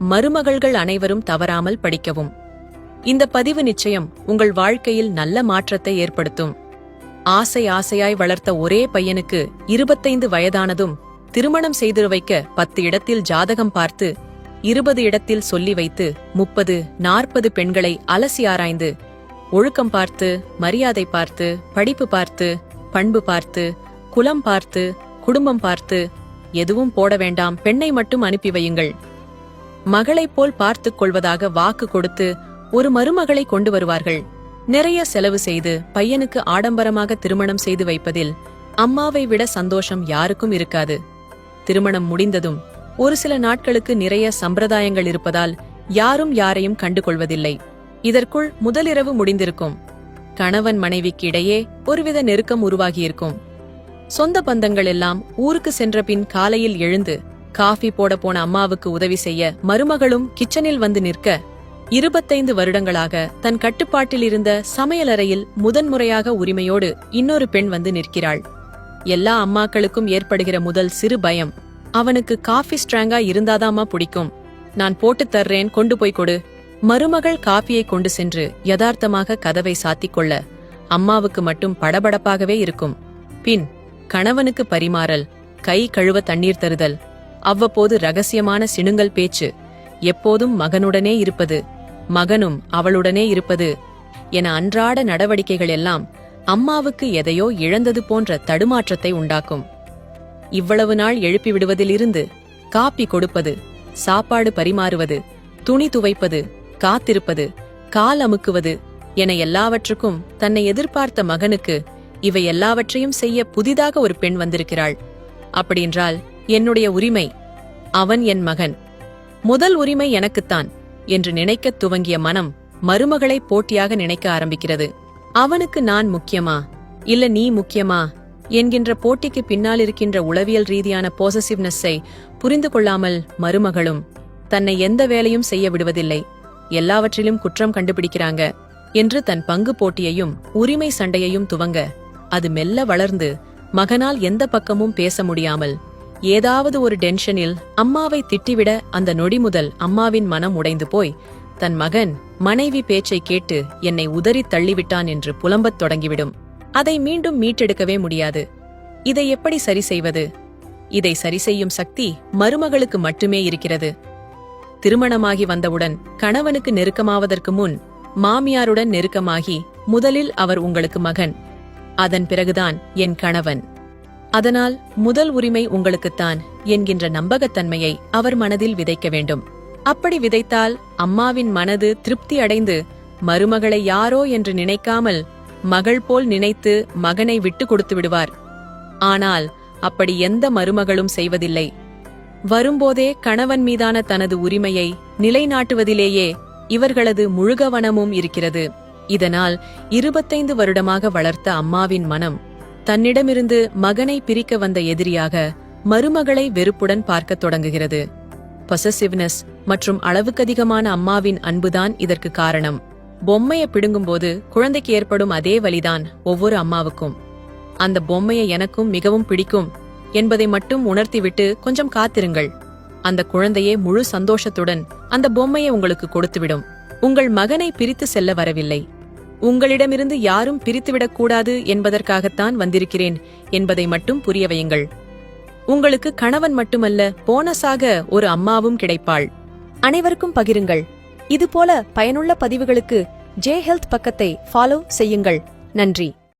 மருமகள்கள் அனைவரும் தவறாமல் படிக்கவும். இந்த பதிவு நிச்சயம் உங்கள் வாழ்க்கையில் நல்ல மாற்றத்தை ஏற்படுத்தும். ஆசையாய் வளர்த்த ஒரே பையனுக்கு 25 வயதானதும் திருமணம் செய்து வைக்க 10 இடத்தில் ஜாதகம் பார்த்து 20 இடத்தில் சொல்லி வைத்து 30-40 பெண்களை அலசி ஆராய்ந்து ஒழுக்கம் பார்த்து, மரியாதை பார்த்து, படிப்பு பார்த்து, பண்பு பார்த்து, குலம் பார்த்து, குடும்பம் பார்த்து, எதுவும் போட வேண்டாம், பெண்ணை மட்டும் அனுப்பி வையுங்கள், மகளைப் போல் பார்த்துக் கொள்வதாக வாக்கு கொடுத்து ஒரு மருமகளை கொண்டு வருவார்கள். நிறைய செலவு செய்து பையனுக்கு ஆடம்பரமாக திருமணம் செய்து வைப்பதில் அம்மாவை விட சந்தோஷம் யாருக்கும் இருக்காது. திருமணம் முடிந்ததும் ஒரு சில நாட்களுக்கு நிறைய சம்பிரதாயங்கள் இருப்பதால் யாரும் யாரையும் கண்டு கொள்வதில்லை. இதற்குள் முதலிரவு முடிந்திருக்கும். கணவன் மனைவிக்கு இடையே ஒருவித நெருக்கம் உருவாகியிருக்கும். சொந்த பந்தங்கள் எல்லாம் ஊருக்கு சென்ற பின் காலையில் எழுந்து காஃபி போட போன அம்மாவுக்கு உதவி செய்ய மருமகளும் கிச்சனில் வந்து நிற்க 25 வருடங்களாக தன் கட்டுப்பாட்டில் இருந்த சமையலறையில் முதன்முறையாக உரிமையோடு இன்னொரு பெண் வந்து நிற்கிறாள். எல்லா அம்மாக்களுக்கும் ஏற்படுகிற முதல் சிறு பயம், அவனுக்கு காஃபி ஸ்ட்ராங்கா இருந்தாதாமா பிடிக்கும், நான் போட்டுத் தர்றேன், கொண்டு போய் கொடு. மருமகள் காஃபியை கொண்டு சென்று யதார்த்தமாக கதவை சாத்திக் கொள்ள அம்மாவுக்கு மட்டும் படபடப்பாகவே இருக்கும். பின் கணவனுக்கு பரிமாறல், கை கழுவ தண்ணீர் தருதல், அவ்வப்போது ரகசியமான சிணுங்கல் பேச்சு, எப்போதும் மகனுடனே இருப்பது, மகனும் அவளுடனே இருப்பது என அன்றாட நடவடிக்கைகள் எல்லாம் அம்மாவுக்கு எதையோ இழந்தது போன்ற தடுமாற்றத்தை உண்டாக்கும். இவ்வளவு நாள் எழுப்பி விடுவதிலிருந்து காப்பி கொடுப்பது, சாப்பாடு பரிமாறுவது, துணி துவைப்பது, காத்திருப்பது, கால் அமுக்குவது என எல்லாவற்றுக்கும் தன்னை எதிர்பார்த்த மகனுக்கு இவை எல்லாவற்றையும் செய்ய புதிதாக ஒரு பெண் வந்திருக்கிறாள். அப்படியென்றால் என்னுடைய உரிமை, அவன் என் மகன், முதல் உரிமை எனக்குத்தான் என்று நினைக்கத் துவங்கிய மனம் மருமகளை போட்டியாக நினைக்க ஆரம்பிக்கிறது. அவனுக்கு நான் முக்கியமா இல்ல நீ முக்கியமா என்கின்ற போட்டிக்கு பின்னால் இருக்கின்ற உளவியல் ரீதியான பொசசிவ்னஸை புரிந்து கொள்ளாமல் மருமகளும் தன்னை எந்த வேலையும் செய்ய விடுவதில்லை, எல்லாவற்றிலும் குற்றம் கண்டுபிடிக்கிறாங்க என்று தன் பங்கு போட்டியையும் உரிமை சண்டையையும் துவங்க அது மெல்ல வளர்ந்து மகனால் எந்த பக்கமும் பேச முடியாமல் ஏதாவது ஒரு டென்ஷனில் அம்மாவை திட்டிவிட அந்த நொடி முதல் அம்மாவின் மனம் உடைந்து போய் தன் மகன் மனைவி பேச்சை கேட்டு என்னை உதறி தள்ளிவிட்டான் என்று புலம்பத் தொடங்கிவிடும். அதை மீண்டும் மீட்டெடுக்கவே முடியாது. இதை எப்படி சரி செய்வது? இதை சரி செய்யும் சக்தி மருமகளுக்கு மட்டுமே இருக்கிறது. திருமணமாகி வந்தவுடன் கணவனுக்கு நெருக்கமாவதற்கு முன் மாமியாருடன் நெருக்கமாகி முதலில் அவர் உங்களுக்கு மகன், அதன் பிறகுதான் என் கணவன். அதனால் முதல் உரிமை உங்களுக்குத்தான் என்கின்ற நம்பகத்தன்மையை அவர் மனதில் விதைக்க வேண்டும். அப்படி விதைத்தால் அம்மாவின் மனது திருப்தி அடைந்து மருமகளை யாரோ என்று நினைக்காமல் மகள் போல் நினைத்து மகனை விட்டு கொடுத்து விடுவார். ஆனால் அப்படி எந்த மருமகளும் செய்வதில்லை. வரும்போதே கணவன் மீதான தனது உரிமையை நிலைநாட்டுவதிலேயே இவர்களது முழுகவனமும் இருக்கிறது. இதனால் 25 வருடமாக வளர்த்த அம்மாவின் மனம் தன்னிடமிருந்து மகனை பிரிக்க வந்த எதிரியாக மருமகளை வெறுப்புடன் பார்க்கத் தொடங்குகிறது. பொசசிவ்னஸ் மற்றும் அளவுக்கதிகமான அம்மாவின் அன்புதான் இதற்கு காரணம். பொம்மையை பிடுங்கும்போது குழந்தைக்கு ஏற்படும் அதே வலிதான் ஒவ்வொரு அம்மாவுக்கும். அந்த பொம்மையை எனக்கும் மிகவும் பிடிக்கும் என்பதை மட்டும் உணர்த்திவிட்டு கொஞ்சம் காத்திருங்கள். அந்த குழந்தையே முழு சந்தோஷத்துடன் அந்த பொம்மையை உங்களுக்கு கொடுத்துவிடும். உங்கள் மகனை பிரித்து செல்ல வரவில்லை, உங்களிடமிருந்து யாரும் பிரித்துவிடக்கூடாது என்பதற்காகத்தான் வந்திருக்கிறேன் என்பதை மட்டும் புரிய வையுங்கள். உங்களுக்கு கணவன் மட்டுமல்ல, போனஸாக ஒரு அம்மாவும் கிடைப்பாள். அனைவருக்கும் பகிருங்கள். இதுபோல பயனுள்ள பதிவுகளுக்கு ஜே ஹெல்த் பக்கத்தை ஃபாலோ செய்யுங்கள். நன்றி.